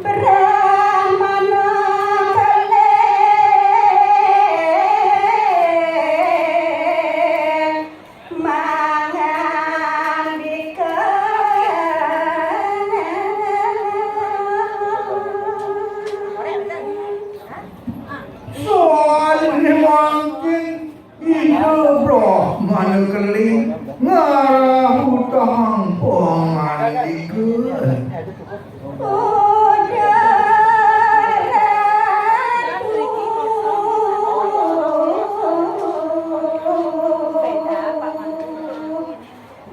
Brahmana kalian Brahmana keling ngarahu tahang pangandikeun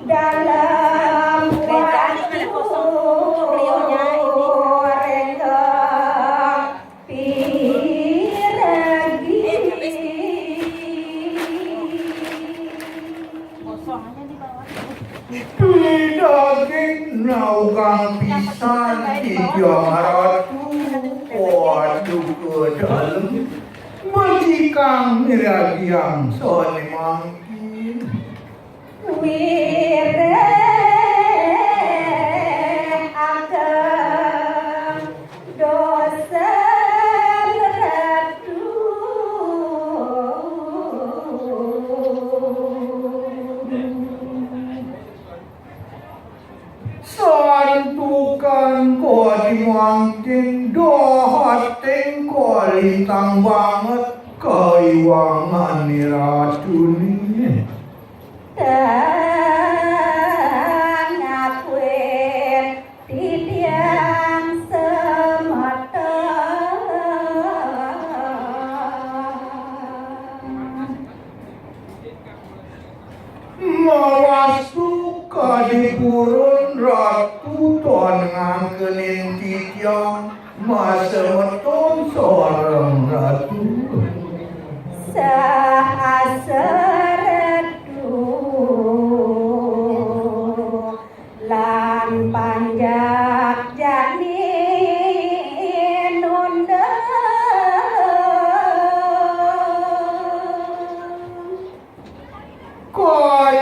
dalam waktu Daging naukang pisan Ijang ratu Waduh ke dalem Majikang miragiang Sone mangkin Wire ageng dosa ratu Santukan ko di mangkin Dohating ko lintang banget Kaiwangan ni ratu ni dan ngakuin tidiang semata Mawasu kadipurun ratu ton ngangkenin titiang Masa meton seorang ratu sahaseredu lan panjak janin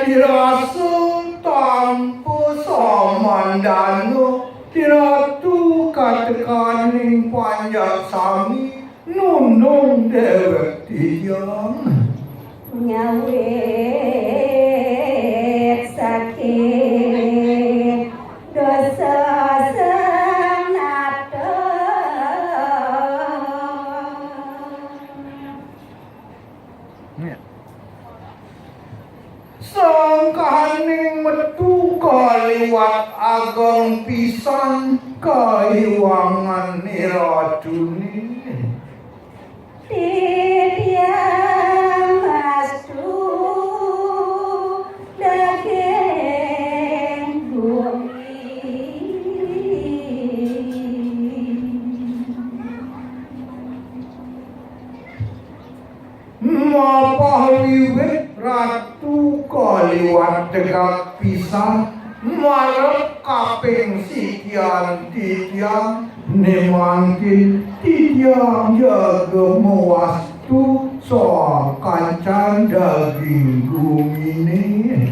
Kadirasung tampu samandanu Tiratu katekaning panjak sami Nunung dewek tiyang nyawit sakit dosa senata Sangkaning metu kaliwat ageng pisan Kaiwangan ni ratu ni tidiang astu daging bumi Mapawiwit ratu kaliwat tegak pisan Marep kaping sikian titiang Nemangkin titiang jaga mewastu Soal kancan daging gumine